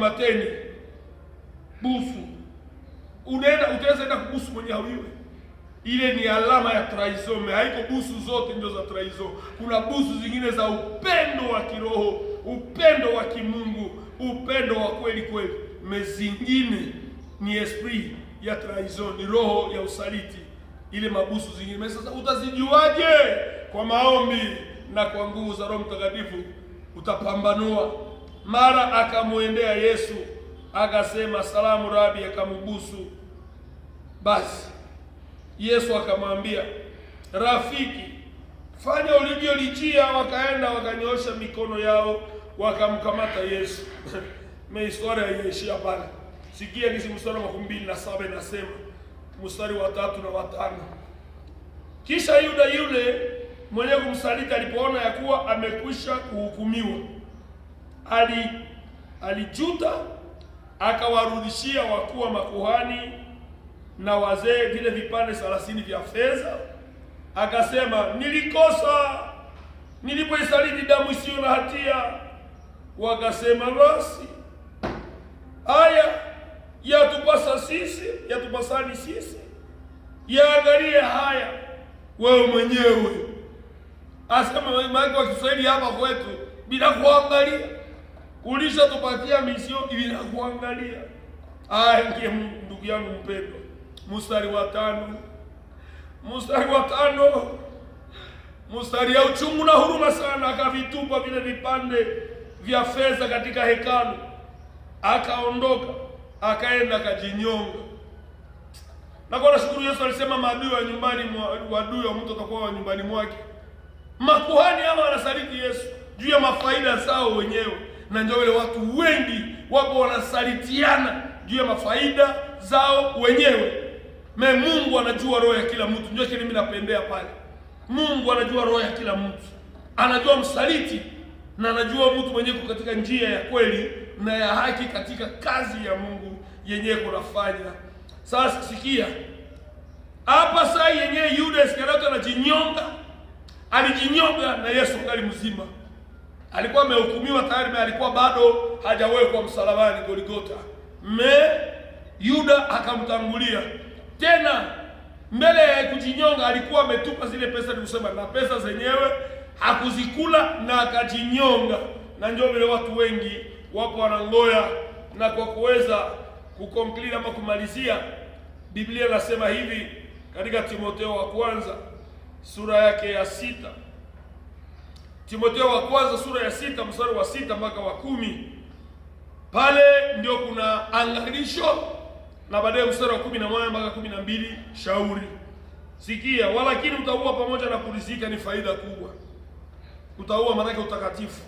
kamateni busu. Utaweza enda kubusu mwenye hawiwe. Ile ni alama ya trahison. Haiko busu zote ndio za trahison. Kuna busu zingine za upendo wa kiroho, upendo wa kimungu, upendo wa kweli kweli. Mezingine ni esprit ya trahison, ni roho ya usaliti. Ile mabusu zingine. Sasa utazijuaje? Kwa maombi na kwa nguvu za Roho Mtakatifu utapambanua. Mara akamwendea Yesu akasema, salamu Rabi, akamubusu. Basi Yesu akamwambia, rafiki, fanya ulivyolichia. Wakaenda wakanyosha mikono yao wakamkamata Yesu. Historia inaishia pale. Sikia kisi mstari wa 27 inasema, mstari wa 3 na wa 5. Kisha Yuda yule mwenye kumsaliti alipoona ya kuwa amekwisha kuhukumiwa, alijuta, akawarudishia wakuu wa makuhani na wazee vile vipande 30 vya fedha, akasema, nilikosa nilipoisaliti damu isiyo na hatia. Wakasema, basi haya yatupasani sisi, yaangalie haya wewe mwenyewe. Asema maana kwa Kiswahili hapa kwetu, bila kuangalia, kulisha tupatia misio bila kuangalia. Ngie ndugu yangu mpendwa, mstari wa 5, mstari ya uchungu na huruma sana. Akavitupa vile vipande vya fedha katika hekalu, akaondoka, akaenda akajinyonga. Na kwa nashukuru Yesu alisema maadui wa nyumbani wadui wa mtu atakuwa wa nyumbani mwake. Makuhani hawa wanasaliti Yesu juu ya mafaida zao wenyewe, na ndio wale watu wengi wapo wanasalitiana juu ya mafaida zao wenyewe. Mungu anajua roho ya kila mtu. Ndio kile mimi napendea pale. Mungu anajua roho ya kila mtu. Anajua msaliti na anajua mtu mwenyewe katika njia ya kweli na ya haki katika kazi ya Mungu yenyewe kunafanya. Sasa sikia. Hapa saa yenyewe Yuda Iskariote anajinyonga. Alijinyonga na Yesu ngali mzima. Alikuwa amehukumiwa tayari, alikuwa bado hajawekwa msalabani Golgotha. Yuda akamtangulia. Tena mbele ya kujinyonga alikuwa ametupa zile pesa, nikusema na pesa zenyewe hakuzikula na akajinyonga. Na ndio vile watu wengi wapo wanangoya. Na kwa kuweza kuconclude ama kumalizia, Biblia inasema hivi katika Timotheo wa kwanza sura yake ya 6. Timotheo wa kwanza sura ya 6 mstari wa 6 mpaka wa 10. Pale ndio kuna angalisho, na baadaye mstari wa 11 mpaka 12 shauri. Sikia, walakini utaua pamoja na kurizika ni faida kubwa. Utaua maana yake utakatifu.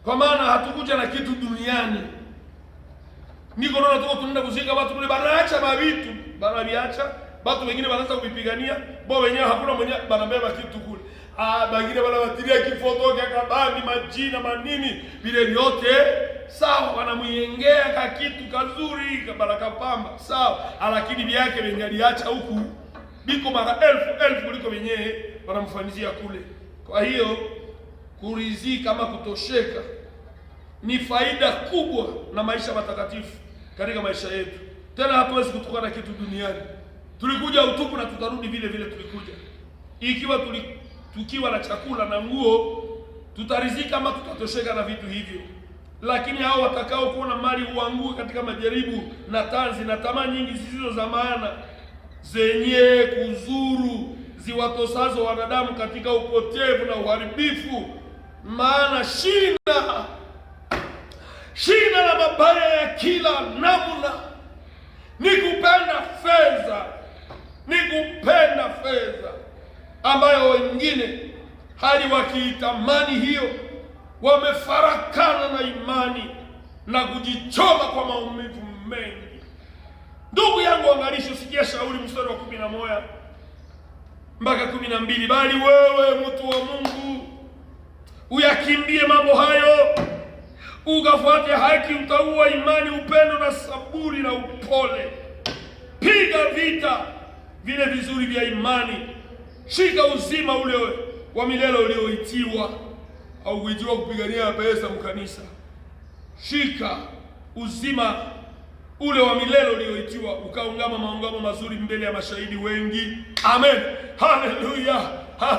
Kwa maana hatukuja na kitu duniani. Niko naona tunaenda kuzika watu kule, banaacha mavitu, banaviacha, watu wengine wanaanza kupigania, bo wenyewe hakuna mwenye banabeba kitu kule. Bangine wala watilia kifoto kaka bandi majina manini vile vyote sawa, wanamuiengea ka kitu kazuri kabaraka pamba sawa, lakini vyake vingaliacha huku biko mara elfu kuliko wenyewe wanamfanizia kule. Kwa hiyo kurizika ama kutosheka ni faida kubwa na maisha matakatifu katika maisha yetu. Tena hatuwezi kutoka na kitu duniani. Tulikuja utupu na tutarudi vile vile tulikuja. Ikiwa tukiwa na chakula na nguo, tutarizika ama tutatosheka na vitu hivyo. Lakini hao watakao kuwa na mali uangue katika majaribu na tanzi na tamaa nyingi zisizo za maana, zenye kuzuru ziwatosazo wanadamu katika upotevu na uharibifu. Maana shina la mabaya ya kila namna ni kupenda fedha, ambayo wengine hali wakiitamani hiyo wamefarakana na imani na kujichoma kwa maumivu mengi. Ndugu yangu, angalisho, sikia shauri mstari wa 11 mpaka 12. Bali wewe mtu wa Mungu, uyakimbie mambo hayo, ukafuate haki, utaua imani, upendo na saburi na upole. Piga vita vile vizuri vya imani. Shika uzima ule wa milele ulioitiwa, au kuitiwa kupigania pesa mkanisa. Shika uzima ule wa milele ulioitiwa, ukaungama maungamo mazuri mbele ya mashahidi wengi. Amen, haleluya, haleluya.